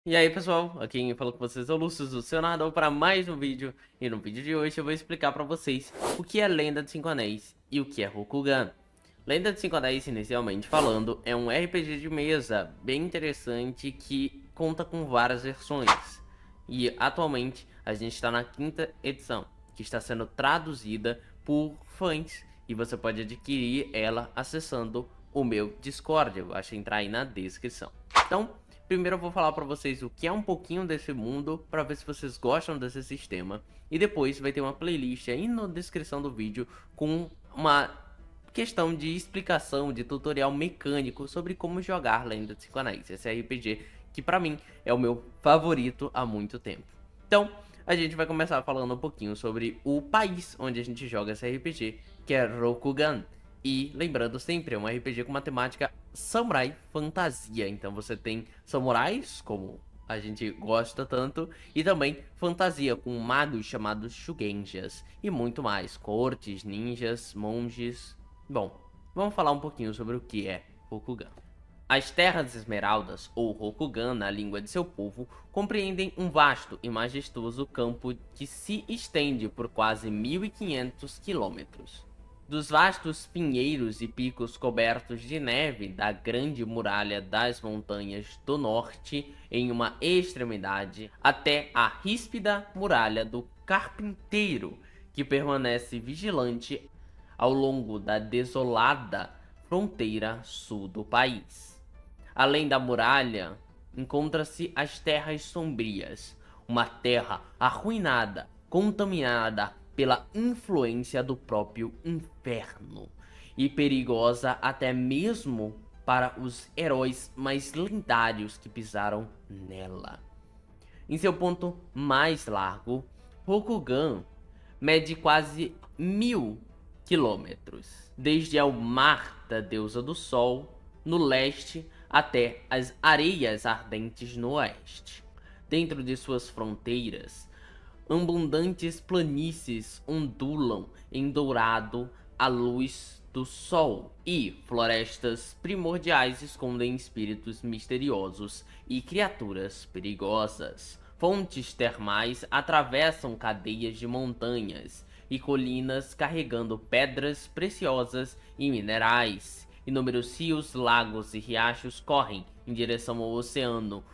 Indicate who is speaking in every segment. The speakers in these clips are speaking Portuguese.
Speaker 1: E aí pessoal, aqui quem fala com vocês é o Lúcio do seu narrador para mais um vídeo. E no vídeo de hoje eu vou explicar para vocês o que é Lenda de Cinco Anéis e o que é Rokugan. Lenda de Cinco Anéis, inicialmente falando, é um RPG de mesa bem interessante que conta com várias versões. E atualmente a gente está na quinta edição, que está sendo traduzida por fãs. E você pode adquirir ela acessando o meu Discord, eu acho entrar aí na descrição. Então, primeiro eu vou falar pra vocês o que é um pouquinho desse mundo, pra ver se vocês gostam desse sistema. E depois vai ter uma playlist aí na descrição do vídeo com uma questão de explicação, de tutorial mecânico sobre como jogar Lenda de Cinco Anéis. Esse RPG que pra mim é o meu favorito há muito tempo. Então, a gente vai começar falando um pouquinho sobre o país onde a gente joga esse RPG, que é Rokugan. E lembrando sempre, é um RPG com uma temática samurai fantasia. Então você tem samurais, como a gente gosta tanto, e também fantasia com magos chamados Shugenjas e muito mais, cortes, ninjas, monges. Bom, vamos falar um pouquinho sobre o que é Rokugan. As Terras Esmeraldas, ou Rokugan na língua de seu povo, compreendem um vasto e majestoso campo que se estende por quase 1.500 quilômetros. Dos vastos pinheiros e picos cobertos de neve da Grande Muralha das Montanhas do Norte em uma extremidade, até a ríspida Muralha do Carpinteiro, que permanece vigilante ao longo da desolada fronteira sul do país. Além da muralha, encontra-se as Terras Sombrias, uma terra arruinada, contaminada pela influência do próprio inferno e perigosa até mesmo para os heróis mais lendários que pisaram nela. Em seu ponto mais largo, Rokugan mede quase 1.000 quilômetros, desde ao mar da deusa do sol no leste até as areias ardentes no oeste. Dentro de suas fronteiras, abundantes planícies ondulam em dourado à luz do sol, e florestas primordiais escondem espíritos misteriosos e criaturas perigosas. Fontes termais atravessam cadeias de montanhas e colinas carregando pedras preciosas e minerais. Inúmeros rios, lagos e riachos correm em direção ao oceano,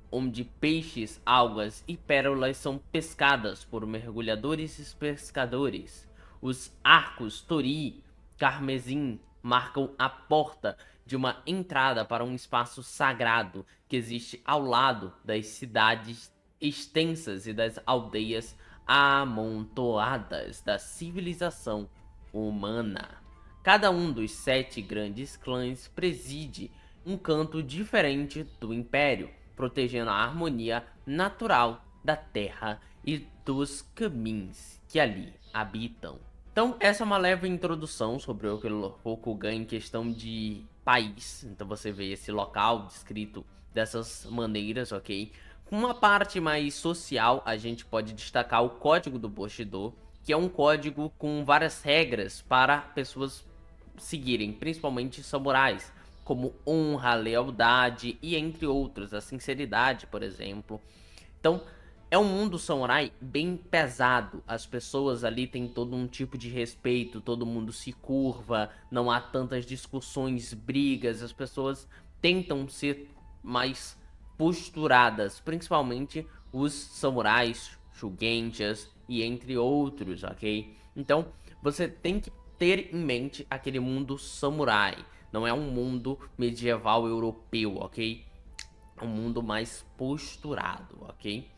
Speaker 1: onde peixes, algas e pérolas são pescadas por mergulhadores e pescadores. Os arcos Tori, Carmesim marcam a porta de uma entrada para um espaço sagrado que existe ao lado das cidades extensas e das aldeias amontoadas da civilização humana. Cada um dos 7 grandes clãs preside um canto diferente do Império, protegendo a harmonia natural da terra e dos caminhos que ali habitam. Então, essa é uma leve introdução sobre o Rokugan em questão de país. Então você vê esse local descrito dessas maneiras, ok? Com uma parte mais social, a gente pode destacar o Código do Bushido, que é um código com várias regras para pessoas seguirem, principalmente samurais, como honra, lealdade e entre outros, a sinceridade, por exemplo. Então, é um mundo samurai bem pesado. As pessoas ali têm todo um tipo de respeito, todo mundo se curva, não há tantas discussões, brigas, as pessoas tentam ser mais posturadas, principalmente os samurais, shugenjas e entre outros, ok? Então, você tem que ter em mente aquele mundo samurai. Não é um mundo medieval europeu, ok? É um mundo mais posturado, ok?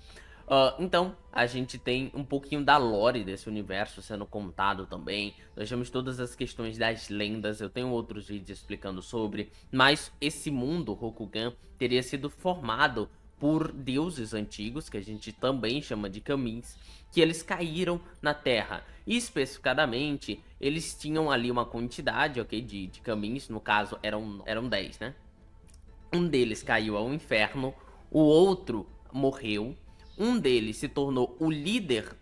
Speaker 1: Então, a gente tem um pouquinho da lore desse universo sendo contado também. Nós temos todas as questões das lendas. Eu tenho outros vídeos explicando sobre. Mas esse mundo, Rokugan, teria sido formado por deuses antigos, que a gente também chama de Kamins, que eles caíram na Terra. E especificadamente, eles tinham ali uma quantidade, ok, de Kamins. No caso, eram 10, né? Um deles caiu ao inferno, o outro morreu. Um deles se tornou o líder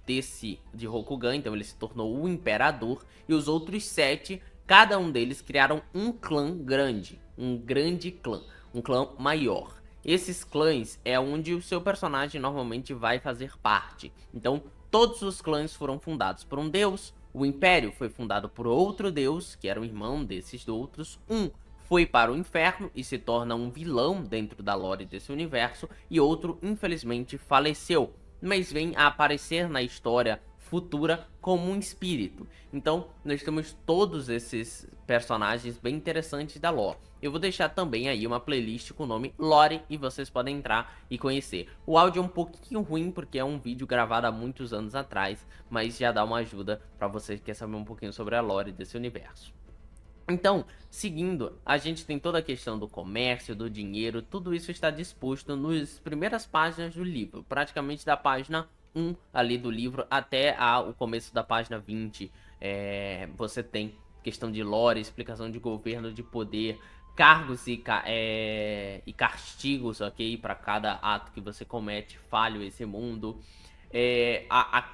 Speaker 1: de Rokugan, então ele se tornou o imperador. E os outros 7, cada um deles criaram um clã grande, um grande clã, um clã maior. esses clãs é onde o seu personagem normalmente vai fazer parte. Então, todos os clãs foram fundados por um deus, o Império foi fundado por outro deus, que era o irmão desses outros, foi para o inferno e se torna um vilão dentro da lore desse universo, e outro, infelizmente, faleceu, mas vem a aparecer na história futura como um espírito. Então, nós temos todos esses personagens bem interessantes da lore. Eu vou deixar também aí uma playlist com o nome Lore e vocês podem entrar e conhecer. O áudio é um pouquinho ruim porque é um vídeo gravado há muitos anos atrás, mas já dá uma ajuda para você que quer saber um pouquinho sobre a lore desse universo. Então, seguindo, a gente tem toda a questão do comércio, do dinheiro, tudo isso está disposto nas primeiras páginas do livro, praticamente da página 1 ali do livro até o começo da página 20. Você tem questão de lore, explicação de governo, de poder, cargos e castigos, ok? Para cada ato que você comete, falho esse mundo. A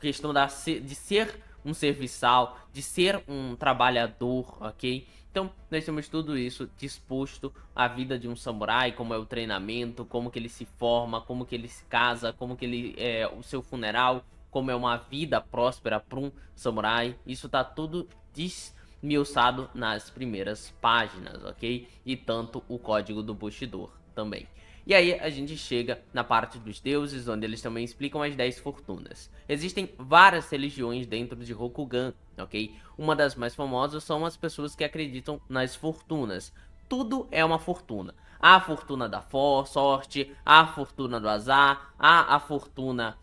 Speaker 1: questão de ser um serviçal, de ser um trabalhador, ok? Então, nós temos tudo isso disposto à vida de um samurai, como é o treinamento, como que ele se forma, como que ele se casa, como que ele o seu funeral, como é uma vida próspera para um samurai. Isso tá tudo desmiuçado nas primeiras páginas, ok? E tanto o código do Bushido também. E aí a gente chega na parte dos deuses, onde eles também explicam as 10 fortunas. Existem várias religiões dentro de Rokugan, ok? Uma das mais famosas são as pessoas que acreditam nas fortunas. Tudo é uma fortuna. Há a fortuna da sorte, há a fortuna do azar, há a fortuna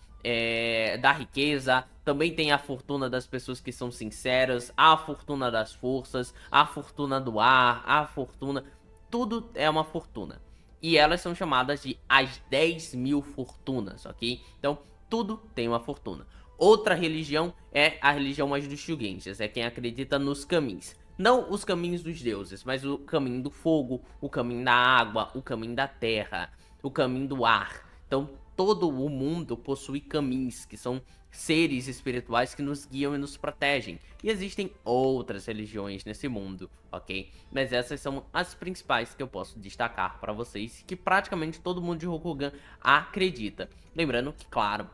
Speaker 1: da riqueza, também tem a fortuna das pessoas que são sinceras, há a fortuna das forças, há a fortuna do ar, há a fortuna... Tudo é uma fortuna. E elas são chamadas de as 10.000 fortunas, ok? Então, tudo tem uma fortuna. Outra religião é a religião mais dos Shugenjas, é quem acredita nos caminhos. Não os caminhos dos deuses, mas o caminho do fogo, o caminho da água, o caminho da terra, o caminho do ar. Então, todo o mundo possui caminhos, que são seres espirituais que nos guiam e nos protegem. E existem outras religiões nesse mundo, ok? Mas essas são as principais que eu posso destacar para vocês, que praticamente todo mundo de Rokugan acredita. Lembrando que, claro,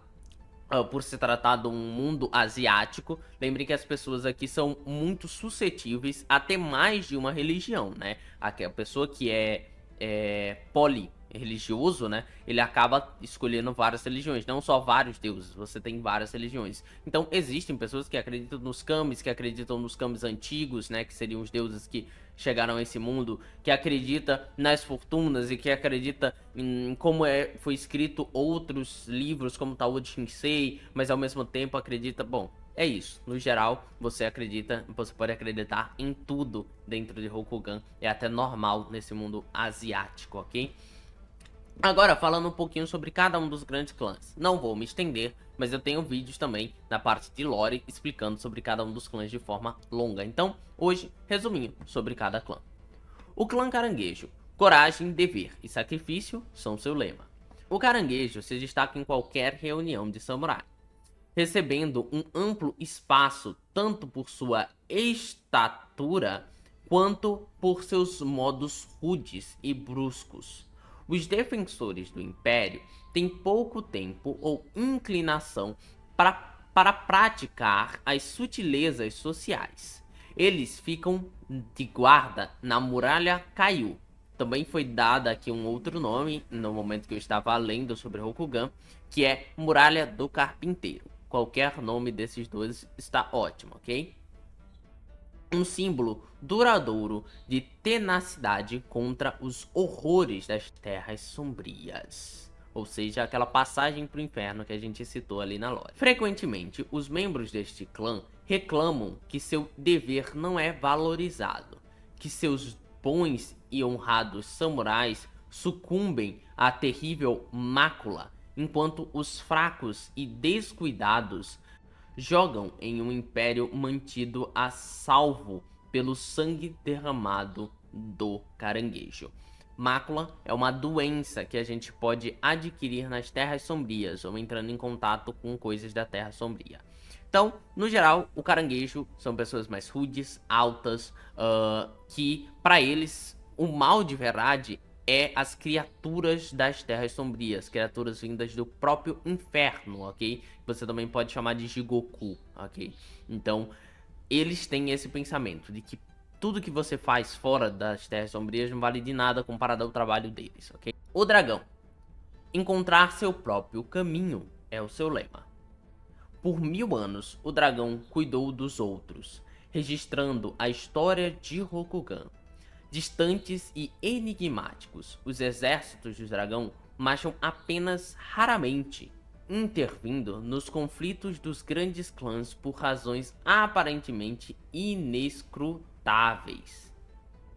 Speaker 1: por se tratar de um mundo asiático, lembrem que as pessoas aqui são muito suscetíveis a ter mais de uma religião, né? A pessoa que é religioso, né, ele acaba escolhendo várias religiões, não só vários deuses, você tem várias religiões. Então existem pessoas que acreditam nos kamis, que acreditam nos kamis antigos, né, que seriam os deuses que chegaram a esse mundo, que acredita nas fortunas e que acredita em como foi escrito outros livros como Tao de Shinsei, mas ao mesmo tempo acredita, bom, é isso, no geral, você pode acreditar em tudo dentro de Rokugan, é até normal nesse mundo asiático, ok? Agora, falando um pouquinho sobre cada um dos grandes clãs. Não vou me estender, mas eu tenho vídeos também na parte de lore explicando sobre cada um dos clãs de forma longa. Então, hoje, resuminho sobre cada clã. O clã Caranguejo. Coragem, dever e sacrifício são seu lema. O Caranguejo se destaca em qualquer reunião de samurai, recebendo um amplo espaço tanto por sua estatura quanto por seus modos rudes e bruscos. Os defensores do Império têm pouco tempo ou inclinação para praticar as sutilezas sociais. Eles ficam de guarda na Muralha Kaiu. Também foi dado aqui um outro nome no momento que eu estava lendo sobre Rokugan, que é Muralha do Carpinteiro. Qualquer nome desses dois está ótimo, ok? Um símbolo duradouro de tenacidade contra os horrores das terras sombrias. Ou seja, aquela passagem para o inferno que a gente citou ali na lore. Frequentemente, os membros deste clã reclamam que seu dever não é valorizado, que seus bons e honrados samurais sucumbem à terrível mácula, enquanto os fracos e descuidados jogam em um império mantido a salvo pelo sangue derramado do caranguejo. Mácula é uma doença que a gente pode adquirir nas Terras Sombrias ou entrando em contato com coisas da Terra Sombria. Então, no geral, o caranguejo são pessoas mais rudes, altas, que para eles o mal de verdade é as criaturas das Terras Sombrias, criaturas vindas do próprio inferno, ok? Você também pode chamar de Jigoku, ok? Então, eles têm esse pensamento de que tudo que você faz fora das Terras Sombrias não vale de nada comparado ao trabalho deles, ok? O dragão. Encontrar seu próprio caminho é o seu lema. Por 1000 anos, o dragão cuidou dos outros, registrando a história de Rokugan. Distantes e enigmáticos, os exércitos do dragão marcham apenas raramente, intervindo nos conflitos dos grandes clãs por razões aparentemente inescrutáveis.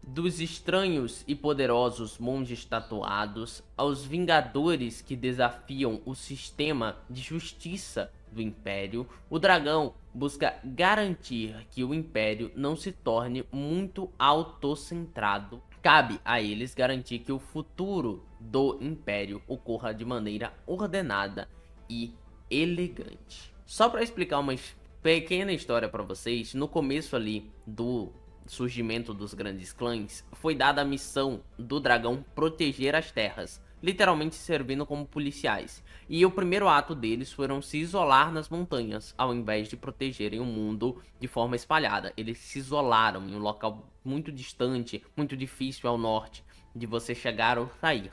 Speaker 1: Dos estranhos e poderosos monges tatuados aos vingadores que desafiam o sistema de justiça do Império, o dragão busca garantir que o Império não se torne muito autocentrado. Cabe a eles garantir que o futuro do Império ocorra de maneira ordenada e elegante. Só para explicar uma pequena história para vocês, no começo ali do surgimento dos grandes clãs, foi dada a missão do dragão proteger as terras, literalmente servindo como policiais. E o primeiro ato deles foram se isolar nas montanhas, ao invés de protegerem o mundo de forma espalhada. Eles se isolaram em um local muito distante, muito difícil ao norte de você chegar ou sair.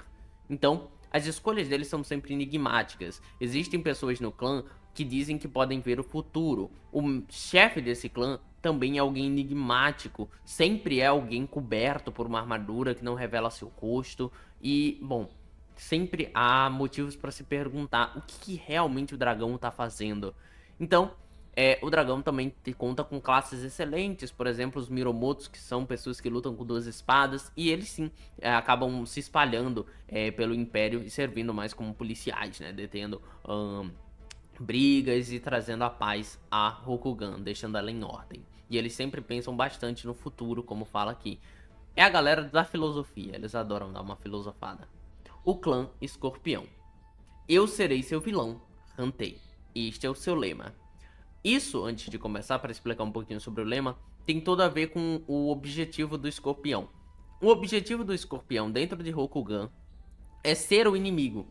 Speaker 1: Então, as escolhas deles são sempre enigmáticas. Existem pessoas no clã que dizem que podem ver o futuro. O chefe desse clã também é alguém enigmático, sempre é alguém coberto por uma armadura que não revela seu rosto. E, bom, sempre há motivos para se perguntar o que realmente o dragão está fazendo. Então, o dragão também conta com classes excelentes, por exemplo, os Miromotos, que são pessoas que lutam com 2 espadas, e eles sim acabam se espalhando pelo Império e servindo mais como policiais, né, detendo brigas e trazendo a paz a Rokugan, deixando ela em ordem. E eles sempre pensam bastante no futuro, como fala aqui. É a galera da filosofia, eles adoram dar uma filosofada. O clã Escorpião. Eu serei seu vilão, Hantei. Este é o seu lema. Isso, antes de começar, para explicar um pouquinho sobre o lema, tem todo a ver com o objetivo do Escorpião. O objetivo do Escorpião dentro de Rokugan é ser o inimigo.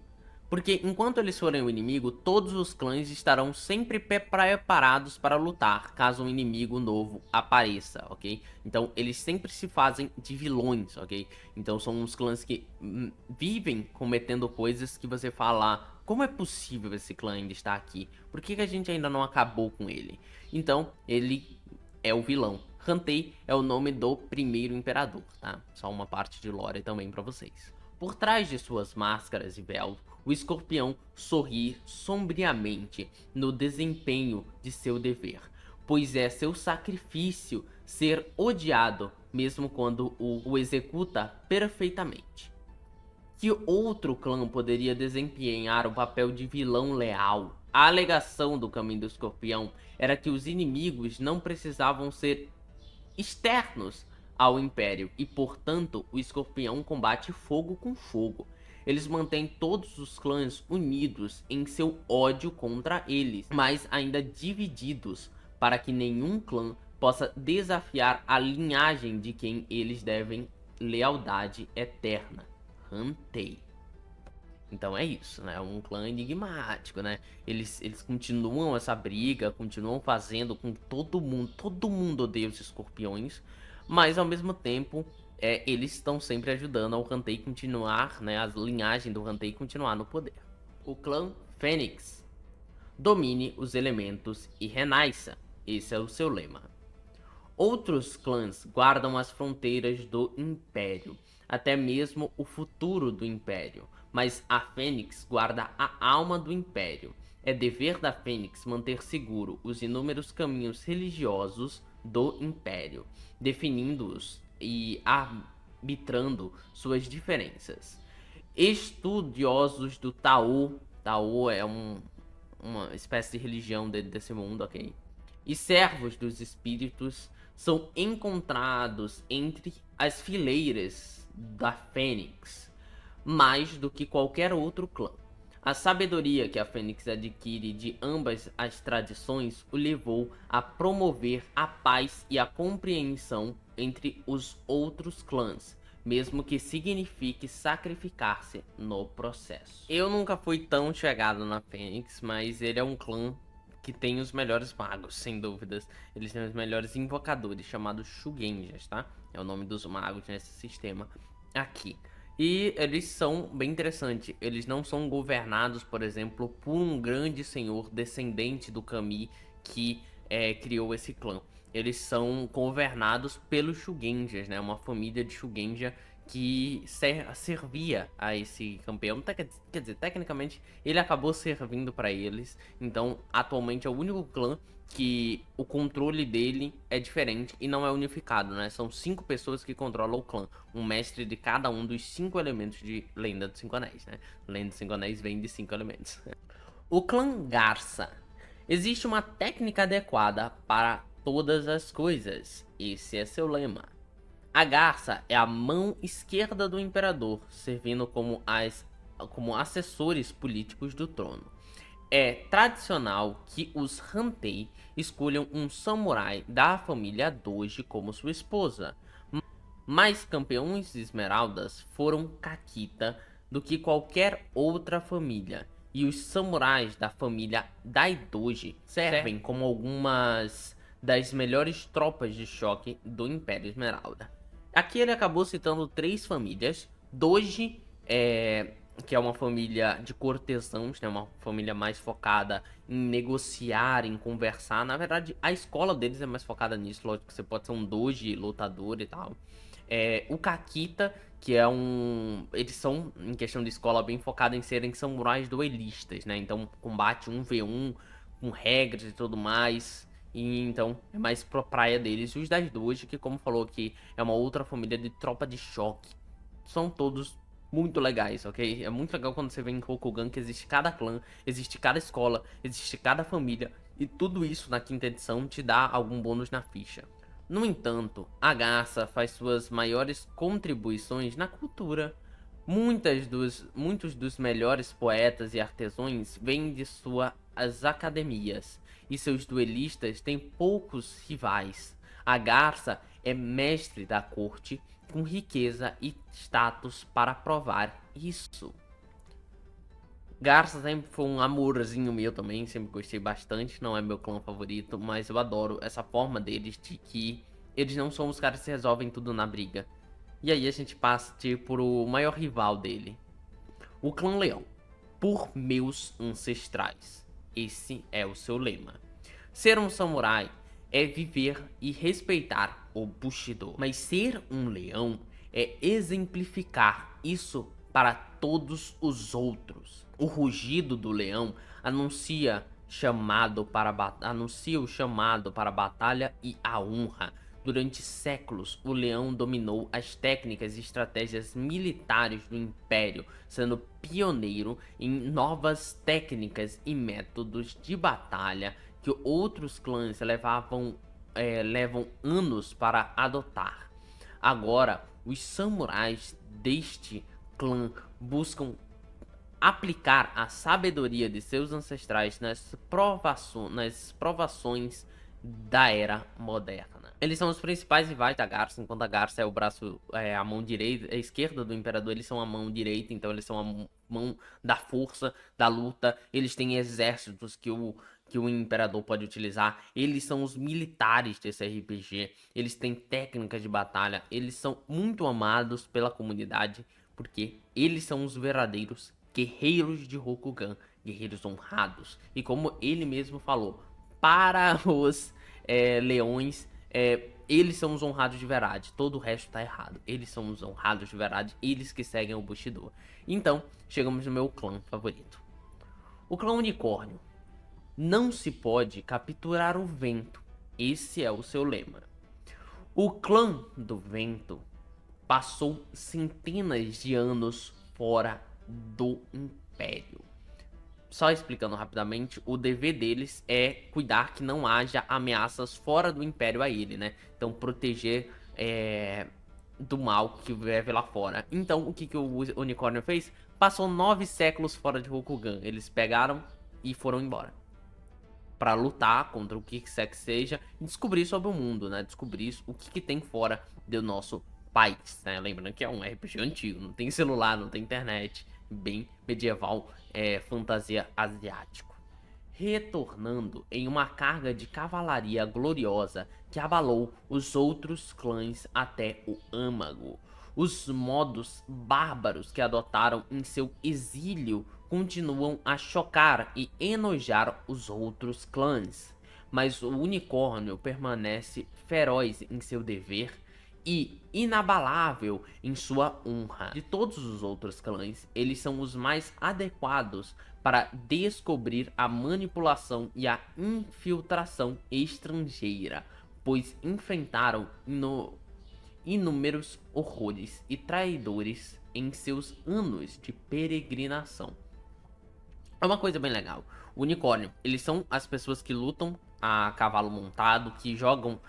Speaker 1: Porque enquanto eles forem o inimigo, todos os clãs estarão sempre preparados para lutar, caso um inimigo novo apareça, ok? Então eles sempre se fazem de vilões, ok? Então são uns clãs que vivem cometendo coisas que você fala, como é possível esse clã ainda estar aqui? Por que a gente ainda não acabou com ele? Então ele é o vilão. Hantei é o nome do primeiro imperador, tá? Só uma parte de lore também pra vocês. Por trás de suas máscaras e véus, o escorpião sorri sombriamente no desempenho de seu dever, pois é seu sacrifício ser odiado, mesmo quando o executa perfeitamente. Que outro clã poderia desempenhar o papel de vilão leal? A alegação do Caminho do Escorpião era que os inimigos não precisavam ser externos ao Império e, portanto, o Escorpião combate fogo com fogo. Eles mantêm todos os clãs unidos em seu ódio contra eles, mas ainda divididos, para que nenhum clã possa desafiar a linhagem de quem eles devem lealdade eterna. Hantei. Então é isso, né? É um clã enigmático, né? Eles continuam essa briga, continuam fazendo com todo mundo odeia os escorpiões, mas ao mesmo tempo eles estão sempre ajudando ao Hantei continuar, né? A linhagem do Hantei continuar no poder. O clã Fênix. Domine os elementos e renasça. Esse é o seu lema. Outros clãs guardam as fronteiras do Império, até mesmo o futuro do Império, mas a Fênix guarda a alma do Império. É dever da Fênix manter seguro os inúmeros caminhos religiosos do Império, definindo-os e arbitrando suas diferenças. Estudiosos do Tao, Tao é uma espécie de religião desse mundo, ok? E servos dos espíritos são encontrados entre as fileiras da Fênix, mais do que qualquer outro clã. A sabedoria que a Fênix adquire de ambas as tradições o levou a promover a paz e a compreensão entre os outros clãs, mesmo que signifique sacrificar-se no processo. Eu nunca fui tão chegado na Fênix, mas ele é um clã que tem os melhores magos, sem dúvidas. Eles têm os melhores invocadores, chamados Shugenjas, tá? É o nome dos magos nesse sistema aqui. E eles são bem interessantes. Eles não são governados, por exemplo, por um grande senhor descendente do Kami que criou esse clã. Eles são governados pelos Shugenjas, né? Uma família de Shugenja que servia a esse campeão. Quer dizer, tecnicamente ele acabou servindo para eles. Então, atualmente é o único clã que o controle dele é diferente e não é unificado, né? São 5 pessoas que controlam o clã, um mestre de cada um dos 5 elementos de Lenda dos 5 Anéis, né? Lenda dos 5 Anéis vem de 5 elementos. O clã Garça. Existe uma técnica adequada para todas as coisas. Esse é seu lema. A garça é a mão esquerda do imperador, servindo como assessores políticos do trono. É tradicional que os Hantei escolham um samurai da família Doji como sua esposa, mais campeões de esmeraldas foram Kakita do que qualquer outra família, e os samurais da família Daidoji servem como algumas das melhores tropas de choque do Império Esmeralda. Aqui ele acabou citando 3 famílias. Doji, que é uma família de cortesãos, né? Uma família mais focada em negociar, em conversar. Na verdade, a escola deles é mais focada nisso. Lógico que você pode ser um doji lutador e tal. O Kakita, que é eles são, em questão de escola, bem focados em serem samurais duelistas, né? Então, combate 1v1, com regras e tudo mais. E então, é mais pra praia deles. E os das Doji, que como falou aqui, é uma outra família de tropa de choque. São todos muito legais, ok? É muito legal quando você vê em Rokugan que existe cada clã, existe cada escola, existe cada família. E tudo isso na 5ª edição te dá algum bônus na ficha. No entanto, a garça faz suas maiores contribuições na cultura. Muitos dos melhores poetas e artesãos vêm de suas academias, e seus duelistas têm poucos rivais. A garça é mestre da corte, com riqueza e status para provar isso. Garça sempre foi um amorzinho meu também, sempre gostei bastante, não é meu clã favorito, mas eu adoro essa forma deles de que eles não são os caras que resolvem tudo na briga. E aí a gente passa por o maior rival dele, o clã Leão. Por meus ancestrais. Esse é o seu lema. Ser um samurai é viver e respeitar o Bushido, mas ser um leão é exemplificar isso para todos os outros. O rugido do leão anuncia o chamado para a batalha e a honra. Durante séculos, o leão dominou as técnicas e estratégias militares do Império, sendo pioneiro em novas técnicas e métodos de batalha que outros clãs levam anos para adotar. Agora, os samurais deste clã buscam aplicar a sabedoria de seus ancestrais nas provações da era moderna. Eles são os principais rivais da garça, enquanto a garça é o braço, a mão direita, a esquerda do imperador, eles são a mão direita, então eles são a mão da força, da luta. Eles têm exércitos que o imperador pode utilizar. Eles são os militares desse RPG. Eles têm técnicas de batalha. Eles são muito amados pela comunidade, porque eles são os verdadeiros guerreiros de Rokugan, guerreiros honrados. E como ele mesmo falou, para os leões, eles são os honrados de verdade. Todo o resto tá errado. Eles são os honrados de verdade. Eles que seguem o Bushido. Então, chegamos no meu clã favorito. O clã Unicórnio. Não se pode capturar o vento. Esse é o seu lema. O clã do vento passou centenas de anos fora do Império. Só explicando rapidamente, o dever deles é cuidar que não haja ameaças fora do Império a ele, né? Então proteger do mal que vive lá fora. Então o que o Unicórnio fez? Passou 9 séculos fora de Rokugan. Eles pegaram e foram embora para lutar contra o que quer que seja e descobrir sobre o mundo, né? Descobrir o que tem fora do nosso país, né? Lembrando que é um RPG antigo, não tem celular, não tem internet, bem medieval, fantasia asiático. Retornando em uma carga de cavalaria gloriosa que abalou os outros clãs até o âmago. Os modos bárbaros que adotaram em seu exílio continuam a chocar e enojar os outros clãs, mas o unicórnio permanece feroz em seu dever e inabalável em sua honra. De todos os outros clãs, eles são os mais adequados para descobrir a manipulação e a infiltração estrangeira, pois enfrentaram inúmeros horrores e traidores em seus anos de peregrinação. É uma coisa bem legal. O unicórnio, eles são as pessoas que lutam a cavalo montado, que jogam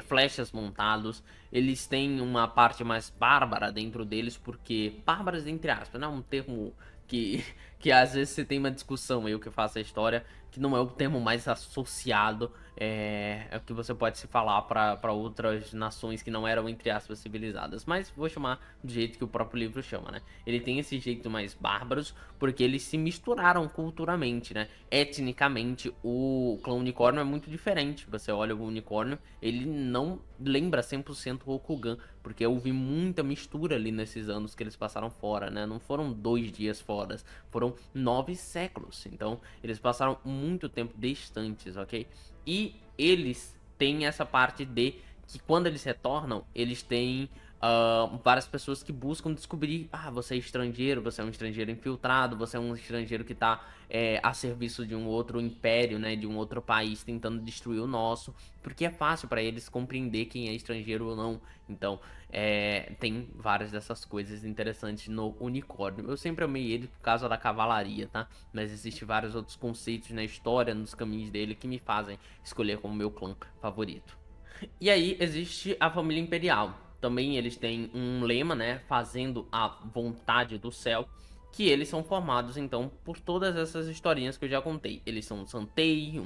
Speaker 1: flechas montados. Eles têm uma parte mais bárbara dentro deles, porque bárbaras entre aspas, não é um termo que, que às vezes você tem uma discussão, eu que faço a história, que não é o termo mais associado, é o que você pode se falar para outras nações que não eram, entre aspas, civilizadas. Mas vou chamar do jeito que o próprio livro chama, né? Ele tem esse jeito mais bárbaros, porque eles se misturaram culturalmente, né? Etnicamente, o clã unicórnio é muito diferente. Você olha o unicórnio, ele não lembra 100% o Rokugan, porque houve muita mistura ali nesses anos que eles passaram fora, né? Não foram 2 dias fora, foram 9 séculos. Então, eles passaram muito tempo distantes, ok? E eles têm essa parte de que quando eles retornam, eles têm várias pessoas que buscam descobrir: ah, você é estrangeiro, você é um estrangeiro infiltrado, você é um estrangeiro que está a serviço de um outro império, né, de um outro país tentando destruir o nosso, porque é fácil para eles compreender quem é estrangeiro ou não. Então, tem várias dessas coisas interessantes no unicórnio. Eu sempre amei ele por causa da cavalaria, tá? Mas existem vários outros conceitos na história, nos caminhos dele, que me fazem escolher como meu clã favorito. E aí existe a família imperial. Também eles têm um lema, né? Fazendo a vontade do céu. Que eles são formados, então, por todas essas historinhas que eu já contei. Eles são Santei,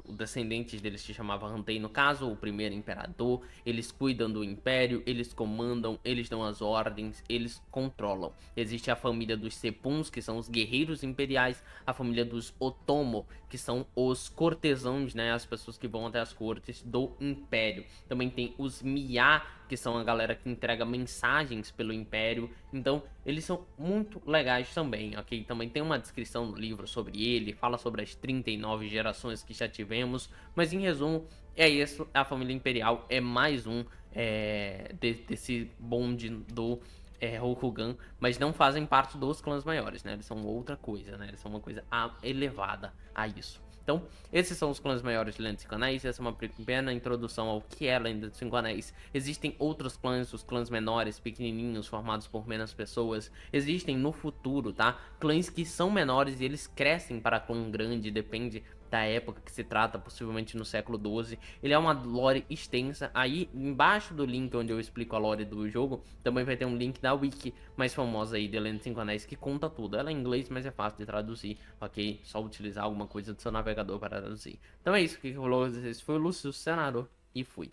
Speaker 1: os descendentes deles se chamava Hantei no caso, o primeiro imperador. Eles cuidam do império, eles comandam, eles dão as ordens, eles controlam. Existe a família dos Sepuns, que são os guerreiros imperiais, a família dos Otomo, que são os cortesãos, né, as pessoas que vão até as cortes do império. Também tem os Mia, que são a galera que entrega mensagens pelo império. Então, eles são muito legais também, ok? Também tem uma descrição no livro sobre ele, fala sobre as 39 gerações que já tivemos, mas em resumo, é isso, a família imperial é mais um desse bonde do Rokugan, mas não fazem parte dos clãs maiores, né? Eles são outra coisa, né? Eles são uma coisa elevada a isso. Então, esses são os clãs maiores de Lenda dos Cinco Anéis. Essa é uma pequena introdução ao que é Lenda dos Cinco Anéis. Existem outros clãs, os clãs menores, pequenininhos, formados por menos pessoas. Existem no futuro, tá? Clãs que são menores e eles crescem para clã grande, depende da época que se trata, possivelmente no século XII. Ele é uma lore extensa. Aí, embaixo do link onde eu explico a lore do jogo, também vai ter um link da wiki mais famosa aí de Lenda dos Cinco Anéis, que conta tudo. Ela é em inglês, mas é fácil de traduzir, ok? Só utilizar alguma coisa do seu navegador para traduzir. Então é isso, o que rolou? Esse foi o Lúcio Senador e fui.